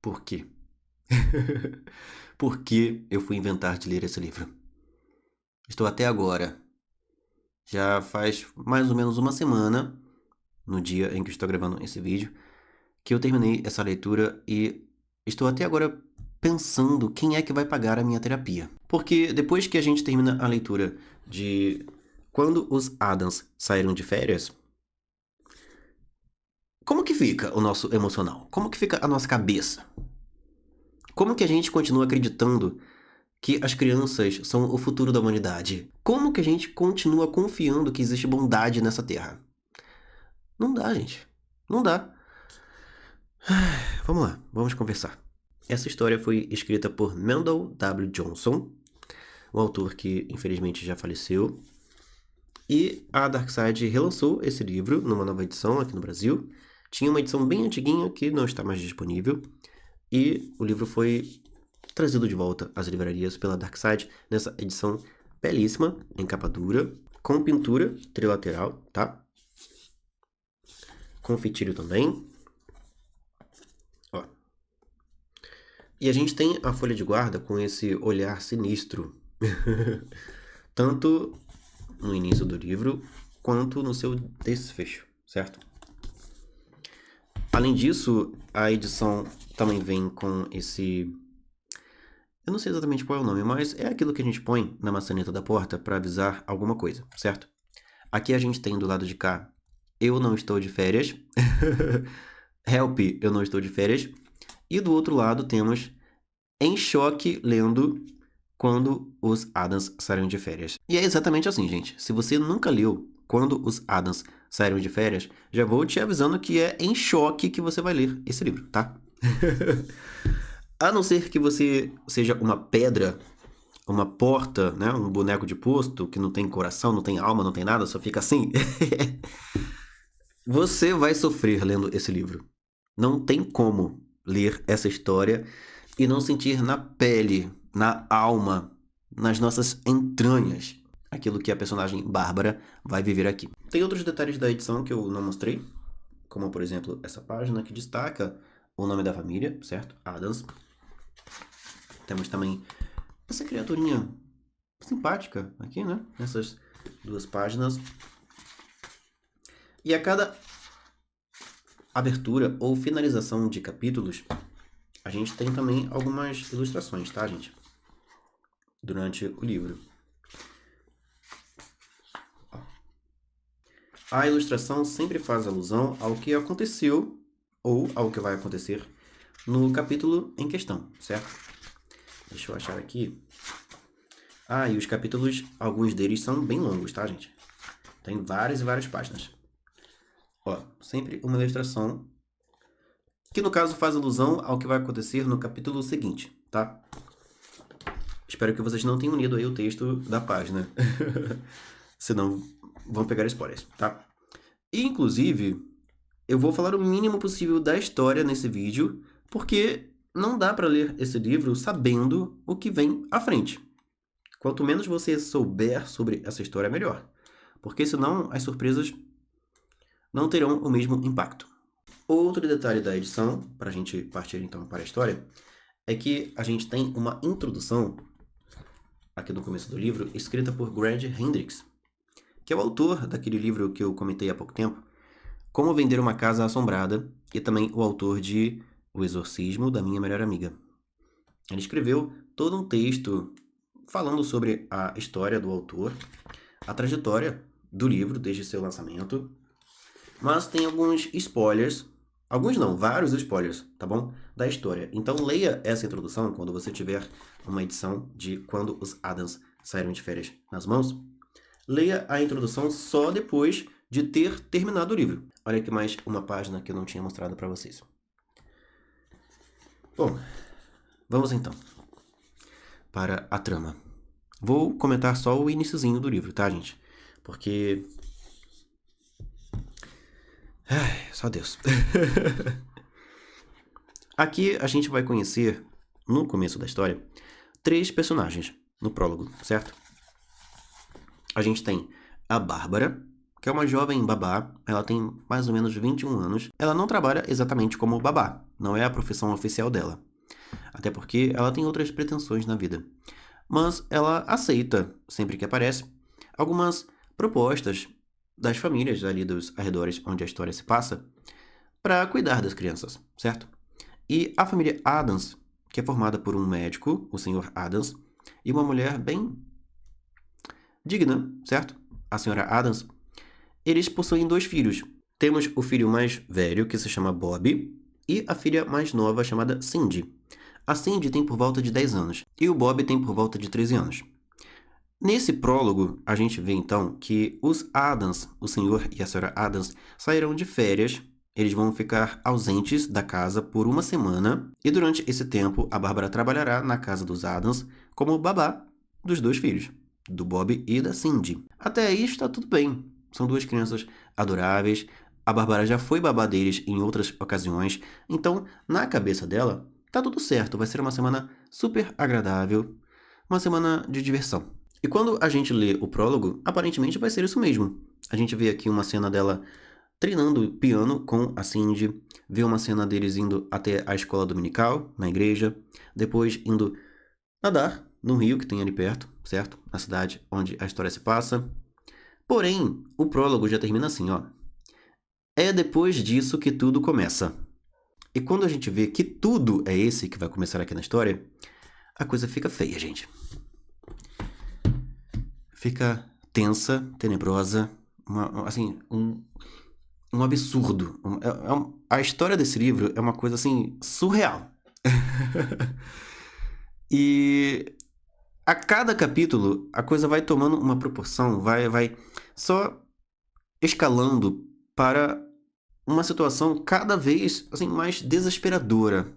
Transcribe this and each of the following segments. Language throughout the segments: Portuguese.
Por quê? Por que eu fui inventar de ler esse livro? Estou até agora, já faz mais ou menos uma semana, no dia em que estou gravando esse vídeo, que eu terminei essa leitura e estou até agora pensando quem é que vai pagar a minha terapia. Porque depois que a gente termina a leitura de Quando os Adams Saíram de Férias, como que fica o nosso emocional? Como que fica a nossa cabeça? Como que a gente continua acreditando que as crianças são o futuro da humanidade? Como que a gente continua confiando que existe bondade nessa terra? Não dá, gente. Não dá. Vamos lá, vamos conversar. Essa história foi escrita por Mendel W. Johnson, um autor que infelizmente já faleceu. E a Darkside relançou esse livro numa nova edição aqui no Brasil. Tinha uma edição bem antiguinha que não está mais disponível. E o livro foi trazido de volta às livrarias pela Darkside nessa edição belíssima, em capa dura, com pintura trilateral, tá? Com fitilho também. Ó. E a gente tem a folha de guarda com esse olhar sinistro, tanto no início do livro, quanto no seu desfecho, certo? Além disso, a edição também vem com esse... Eu não sei exatamente qual é o nome, mas é aquilo que a gente põe na maçaneta da porta para avisar alguma coisa, certo? Aqui a gente tem do lado de cá, eu não estou de férias. Help, eu não estou de férias. E do outro lado temos Em Choque lendo Quando os Adams Saíram de Férias. E é exatamente assim, gente. Se você nunca leu Quando os Adams Saíram de Férias, já vou te avisando que é em choque que você vai ler esse livro, tá? A não ser que você seja uma pedra, uma porta, né? Um boneco de posto que não tem coração, não tem alma, não tem nada, só fica assim. Você vai sofrer lendo esse livro. Não tem como ler essa história e não sentir na pele, na alma, nas nossas entranhas, aquilo que a personagem Bárbara vai viver aqui. Tem outros detalhes da edição que eu não mostrei, como por exemplo essa página que destaca o nome da família, certo? Adams. Temos também essa criaturinha simpática aqui, né? Nessas duas páginas. E a cada abertura ou finalização de capítulos, a gente tem também algumas ilustrações, tá, gente? Durante o livro. A ilustração sempre faz alusão ao que aconteceu ou ao que vai acontecer no capítulo em questão, certo? Deixa eu achar aqui. E os capítulos, alguns deles são bem longos, tá, gente? Tem várias e várias páginas. Ó, sempre uma ilustração que no caso faz alusão ao que vai acontecer no capítulo seguinte, tá? Espero que vocês não tenham lido aí o texto da página. Senão vão pegar spoilers, tá? E, inclusive, eu vou falar o mínimo possível da história nesse vídeo, porque não dá para ler esse livro sabendo o que vem à frente. Quanto menos você souber sobre essa história, melhor. Porque senão as surpresas não terão o mesmo impacto. Outro detalhe da edição, para a gente partir então para a história, é que a gente tem uma introdução, aqui no começo do livro, escrita por Grant Hendrix, que é o autor daquele livro que eu comentei há pouco tempo, Como Vender uma Casa Assombrada, e também o autor de O Exorcismo da Minha Melhor Amiga. Ele escreveu todo um texto falando sobre a história do autor, a trajetória do livro desde seu lançamento, mas tem alguns spoilers, alguns não, vários spoilers, tá bom? Da história. Então leia essa introdução quando você tiver uma edição de Quando os Adams Saíram de Férias nas mãos. Leia a introdução só depois de ter terminado o livro. Olha aqui mais uma página que eu não tinha mostrado para vocês. Bom, vamos então para a trama. Vou comentar só o iniciozinho do livro, tá, gente? Porque... só Deus. Aqui a gente vai conhecer, no começo da história, 3 personagens no prólogo, certo? A gente tem a Bárbara, que é uma jovem babá. Ela tem mais ou menos 21 anos. Ela não trabalha exatamente como babá, não é a profissão oficial dela. Até porque ela tem outras pretensões na vida. Mas ela aceita, sempre que aparece, algumas propostas das famílias ali dos arredores onde a história se passa para cuidar das crianças, certo? E a família Adams, que é formada por um médico, o Sr. Adams, e uma mulher bem digna, certo? A senhora Adams, eles possuem 2 filhos. Temos o filho mais velho, que se chama Bob, e a filha mais nova, chamada Cindy. A Cindy tem por volta de 10 anos, e o Bob tem por volta de 13 anos. Nesse prólogo, a gente vê então que os Adams, o senhor e a senhora Adams, sairão de férias. Eles vão ficar ausentes da casa por uma semana, e durante esse tempo, a Bárbara trabalhará na casa dos Adams como babá dos 2 filhos, do Bob e da Cindy. Até aí está tudo bem. São 2 crianças adoráveis. A Bárbara já foi babá deles em outras ocasiões, então, na cabeça dela, tá tudo certo. Vai ser uma semana super agradável, uma semana de diversão. E quando a gente lê o prólogo, aparentemente vai ser isso mesmo. A gente vê aqui uma cena dela treinando piano com a Cindy, vê uma cena deles indo até a escola dominical, na igreja, depois indo nadar num rio que tem ali perto, certo? Na cidade onde a história se passa. Porém, o prólogo já termina assim, ó. É depois disso que tudo começa. E quando a gente vê que tudo é esse que vai começar aqui na história, a coisa fica feia, gente. Fica tensa, tenebrosa, um absurdo. A história desse livro é uma coisa, assim, surreal. E a cada capítulo, a coisa vai tomando uma proporção, vai só escalando para uma situação cada vez, assim, mais desesperadora.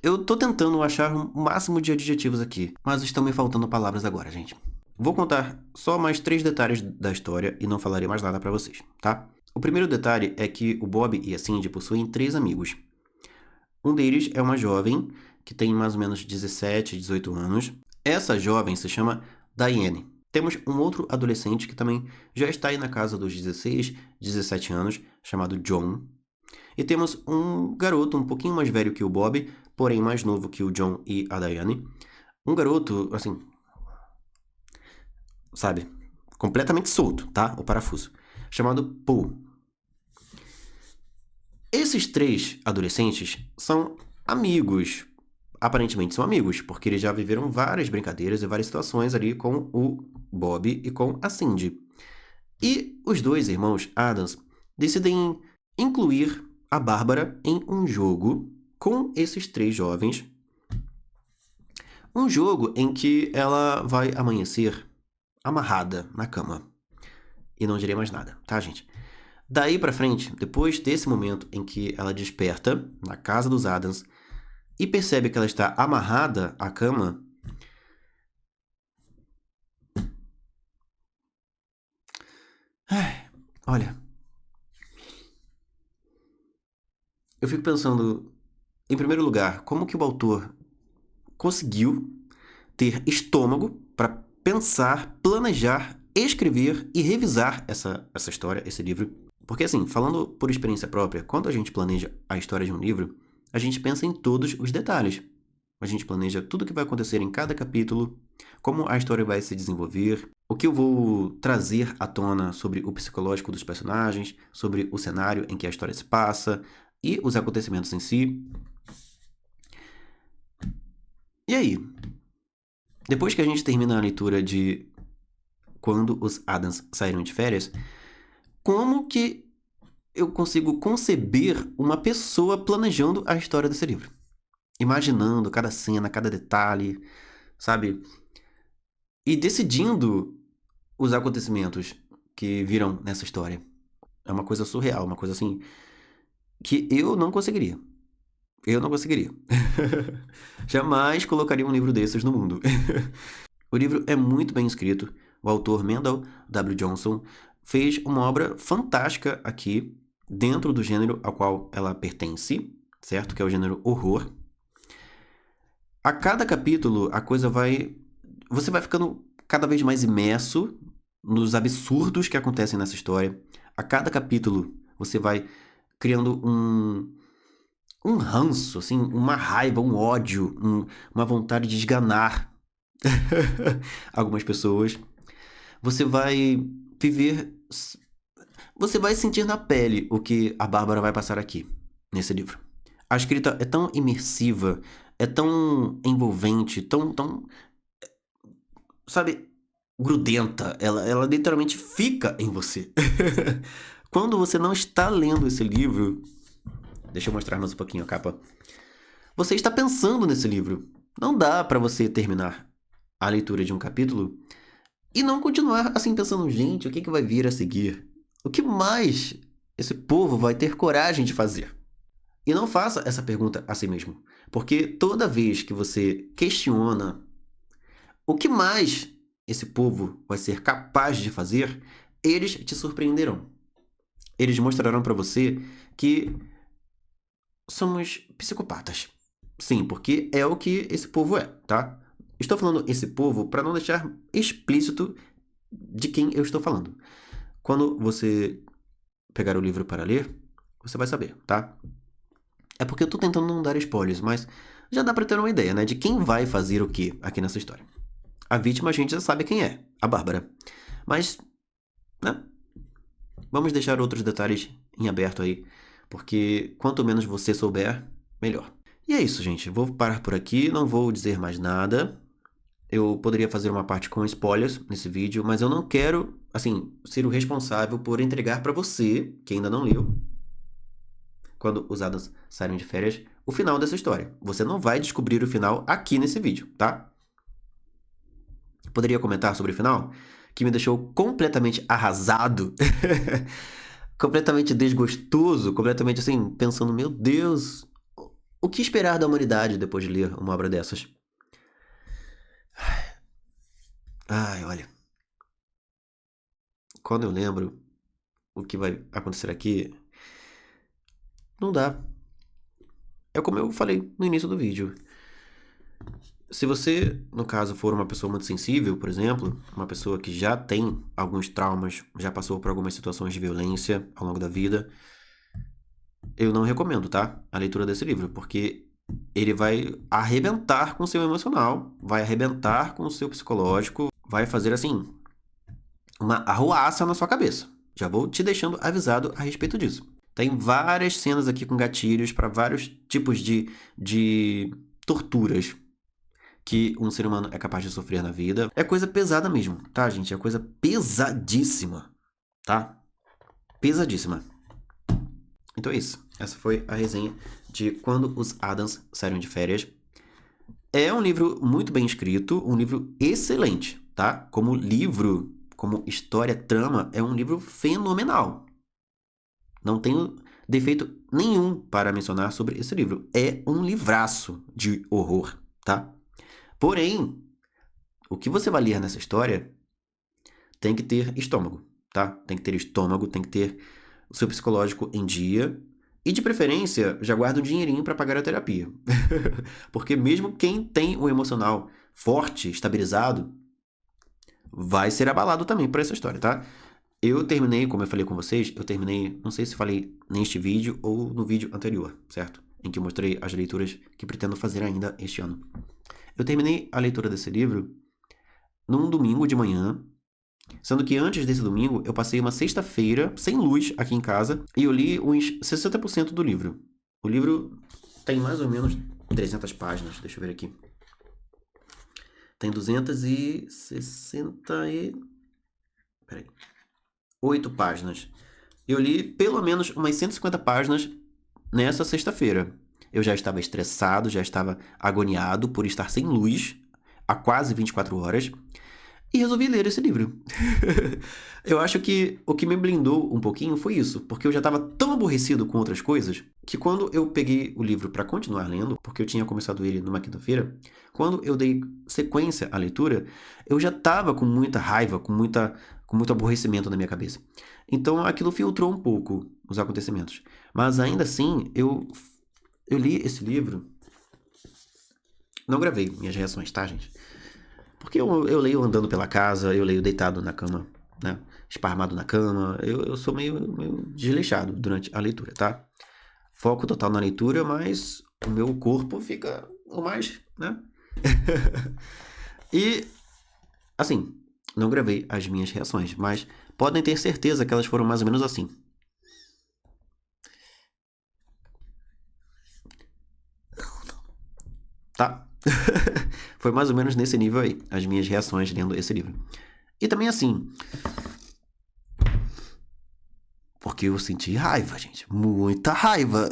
Eu tô tentando achar o máximo de adjetivos aqui, mas estão me faltando palavras agora, gente. Vou contar só mais 3 detalhes da história e não falarei mais nada pra vocês, tá? O primeiro detalhe é que o Bob e a Cindy possuem 3 amigos. Um deles é uma jovem que tem mais ou menos 17, 18 anos. Essa jovem se chama Diane. Temos um outro adolescente que também já está aí na casa dos 16, 17 anos, chamado John. E temos um garoto um pouquinho mais velho que o Bob, porém mais novo que o John e a Diane. Um garoto, assim, sabe, completamente solto, tá? O parafuso. Chamado Paul. Esses 3 adolescentes são amigos. Aparentemente são amigos, porque eles já viveram várias brincadeiras e várias situações ali com o Bob e com a Cindy. E os 2 irmãos Adams decidem incluir a Bárbara em um jogo com esses 3 jovens. Um jogo em que ela vai amanhecer amarrada na cama. E não direi mais nada, tá, gente? Daí pra frente, depois desse momento em que ela desperta na casa dos Adams e percebe que ela está amarrada à cama, olha, eu fico pensando, em primeiro lugar, como que o autor conseguiu ter estômago para pensar, planejar, escrever e revisar essa história, esse livro. Porque, assim, falando por experiência própria, quando a gente planeja a história de um livro, a gente pensa em todos os detalhes. A gente planeja tudo o que vai acontecer em cada capítulo, como a história vai se desenvolver, o que eu vou trazer à tona sobre o psicológico dos personagens, sobre o cenário em que a história se passa e os acontecimentos em si. E aí? Depois que a gente termina a leitura de Quando os Adams Saíram de Férias, como que eu consigo conceber uma pessoa planejando a história desse livro? Imaginando cada cena, cada detalhe, sabe? E decidindo os acontecimentos que viram nessa história. É uma coisa surreal, uma coisa assim que eu não conseguiria. Eu não conseguiria. Jamais colocaria um livro desses no mundo. O livro é muito bem escrito. O autor Mendel W. Johnson fez uma obra fantástica aqui, dentro do gênero ao qual ela pertence, certo? Que é o gênero horror. A cada capítulo, a coisa vai... Você vai ficando cada vez mais imerso nos absurdos que acontecem nessa história. A cada capítulo você vai criando um ranço, assim, uma raiva, um ódio, uma vontade de esganar algumas pessoas. Você vai viver. Você vai sentir na pele o que a Bárbara vai passar aqui, nesse livro. A escrita é tão imersiva, é tão envolvente, tão, sabe, grudenta. Ela literalmente fica em você. Quando você não está lendo esse livro. Deixa eu mostrar mais um pouquinho a capa. Você está pensando nesse livro. Não dá para você terminar a leitura de um capítulo e não continuar assim pensando, gente, o que vai vir a seguir? O que mais esse povo vai ter coragem de fazer? E não faça essa pergunta a si mesmo, porque toda vez que você questiona o que mais esse povo vai ser capaz de fazer, eles te surpreenderão. Eles mostrarão para você que somos psicopatas. Sim, porque é o que esse povo é, tá? Estou falando esse povo para não deixar explícito de quem eu estou falando. Quando você pegar o livro para ler, você vai saber, tá? É porque eu tô tentando não dar spoilers, mas já dá pra ter uma ideia, né? De quem vai fazer o que aqui nessa história. A vítima a gente já sabe quem é, a Bárbara. Mas, né? Vamos deixar outros detalhes em aberto aí, porque quanto menos você souber, melhor. E é isso, gente. Vou parar por aqui, não vou dizer mais nada. Eu poderia fazer uma parte com spoilers nesse vídeo, mas eu não quero, assim, ser o responsável por entregar pra você, que ainda não leu, quando os Adams saírem de férias, o final dessa história. Você não vai descobrir o final aqui nesse vídeo, tá? Poderia comentar sobre o final? Que me deixou completamente arrasado, completamente desgostoso, completamente assim, pensando, meu Deus, o que esperar da humanidade depois de ler uma obra dessas? Ai, olha. Quando eu lembro o que vai acontecer aqui, não dá. É como eu falei no início do vídeo. Se você, no caso, for uma pessoa muito sensível, por exemplo, uma pessoa que já tem alguns traumas, já passou por algumas situações de violência ao longo da vida, eu não recomendo, tá? A leitura desse livro, porque ele vai arrebentar com o seu emocional, vai arrebentar com o seu psicológico, vai fazer, assim, uma arruaça na sua cabeça. Já vou te deixando avisado a respeito disso. Tem várias cenas aqui com gatilhos para vários tipos de torturas que um ser humano é capaz de sofrer na vida. É coisa pesada mesmo, tá, gente? É coisa pesadíssima, tá? Pesadíssima. Então é isso. Essa foi a resenha de Quando os Adams Saíram de Férias. É um livro muito bem escrito, um livro excelente, tá? Como livro, como história, trama, é um livro fenomenal. Não tenho defeito nenhum para mencionar sobre esse livro. É um livraço de horror, tá? Porém, o que você vai ler nessa história tem que ter estômago, tá? Tem que ter estômago, tem que ter o seu psicológico em dia. E de preferência, já guarda um dinheirinho para pagar a terapia. Porque mesmo quem tem o emocional forte, estabilizado, vai ser abalado também por essa história, tá? Eu terminei, como eu falei com vocês, eu terminei, não sei se falei neste vídeo ou no vídeo anterior, certo? Em que eu mostrei as leituras que pretendo fazer ainda este ano. Eu terminei a leitura desse livro num domingo de manhã, sendo que antes desse domingo eu passei uma sexta-feira sem luz aqui em casa e eu li uns 60% do livro. O livro tem mais ou menos 300 páginas, deixa eu ver aqui. Tem 260 e... Peraí. 8 páginas. Eu li pelo menos umas 150 páginas nessa sexta-feira. Eu já estava estressado, já estava agoniado por estar sem luz há quase 24 horas e resolvi ler esse livro. Eu acho que o que me blindou um pouquinho foi isso, porque eu já estava tão aborrecido com outras coisas que quando eu peguei o livro para continuar lendo, porque eu tinha começado ele numa quinta-feira, quando eu dei sequência à leitura, eu já estava com muita raiva, com muito aborrecimento na minha cabeça. Então aquilo filtrou um pouco os acontecimentos. Mas ainda assim, eu li esse livro. Não gravei minhas reações, tá, gente? Porque eu leio andando pela casa, eu leio deitado na cama. né, esparramado na cama. Eu sou meio desleixado durante a leitura, tá? Foco total na leitura, mas o meu corpo fica o mais, né? E, assim, não gravei as minhas reações, mas podem ter certeza que elas foram mais ou menos assim. Tá? Foi mais ou menos nesse nível aí, as minhas reações lendo esse livro. E também assim, porque eu senti raiva, gente. Muita raiva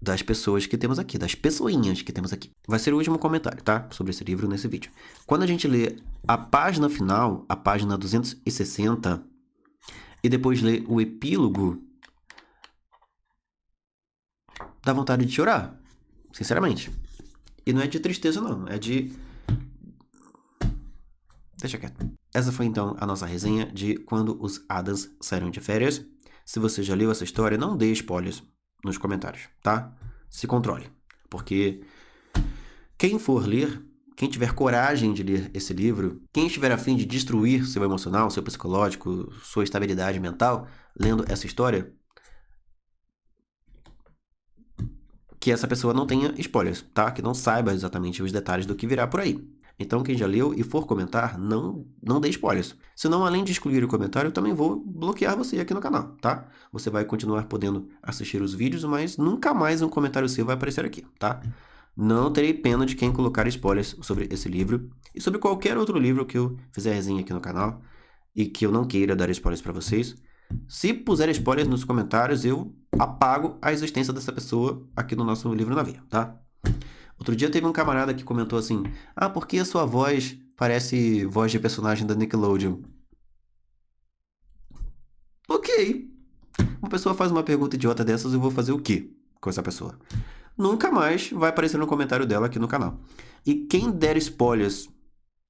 das pessoas que temos aqui, das pessoinhas que temos aqui. Vai ser o último comentário, tá? Sobre esse livro nesse vídeo. Quando a gente lê a página final, a página 260, e depois lê o epílogo, dá vontade de chorar. Sinceramente. E não é de tristeza, não. É de... Deixa quieto. Essa foi então a nossa resenha de Quando os Adams Saíram de Férias. Se você já leu essa história, não dê spoilers nos comentários, tá? Se controle. Porque quem for ler, quem tiver coragem de ler esse livro, quem estiver a fim de destruir seu emocional, seu psicológico, sua estabilidade mental, lendo essa história, que essa pessoa não tenha spoilers, tá? Que não saiba exatamente os detalhes do que virá por aí. Então, quem já leu e for comentar, não dê spoilers. Senão, além de excluir o comentário, eu também vou bloquear você aqui no canal, tá? Você vai continuar podendo assistir os vídeos, mas nunca mais um comentário seu vai aparecer aqui, tá? Não terei pena de quem colocar spoilers sobre esse livro e sobre qualquer outro livro que eu fizer resenha aqui no canal e que eu não queira dar spoilers para vocês. Se puser spoilers nos comentários, eu apago a existência dessa pessoa aqui no nosso livro na veia, tá? Outro dia teve um camarada que comentou assim: ah, por que a sua voz parece voz de personagem da Nickelodeon? Ok. Uma pessoa faz uma pergunta idiota dessas, eu vou fazer o quê com essa pessoa? Nunca mais vai aparecer no comentário dela aqui no canal. E quem der spoilers,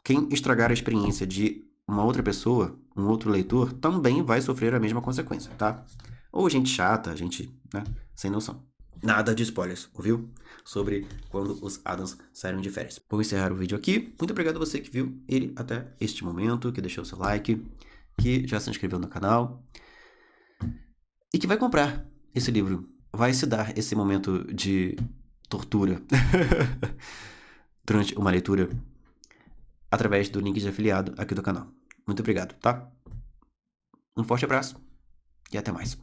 quem estragar a experiência de uma outra pessoa, um outro leitor, também vai sofrer a mesma consequência, tá? Ou gente chata, gente, né, sem noção. Nada de spoilers, ouviu? Sobre quando os Adams saíram de férias. Vou encerrar o vídeo aqui. Muito obrigado a você que viu ele até este momento, que deixou seu like, que já se inscreveu no canal e que vai comprar esse livro. Vai se dar esse momento de tortura durante uma leitura através do link de afiliado aqui do canal. Muito obrigado, tá? Um forte abraço e até mais.